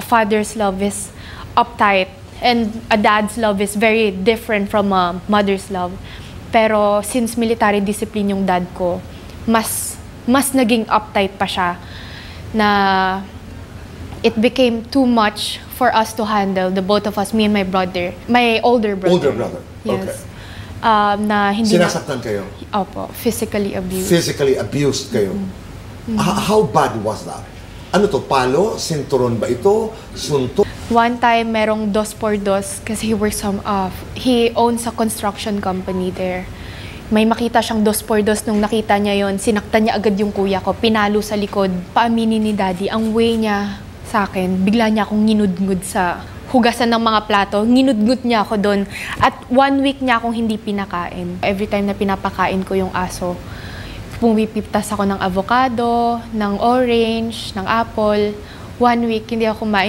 father's love is uptight and a dad's love is very different from a mother's love. Pero since military discipline yung dad ko, mas naging uptight pa siya na it became too much for us to handle, the both of us, me and my brother, my older brother. Older brother, yes. okay. Na hindi Sinasaktan kayo? Opo, physically abused. Physically abused kayo? How bad was that? Ano to, palo? Sinturon ba ito? Suntok? One time, merong 2x2 kasi he owns a construction company there. May makita siyang 2x2 nung nakita niya yon, sinaktan niya agad yung kuya ko, pinalo sa likod. Paaminin ni daddy, ang way niya sa akin, bigla niya akong nginudngud sa hugasan ng mga plato, nginudngud niya ako doon. At 1 week niya akong hindi pinakain. Every time na pinapakain ko yung aso, pumipiptas ako ng avocado, ng orange, ng apple. 1 week hindi ako kumain.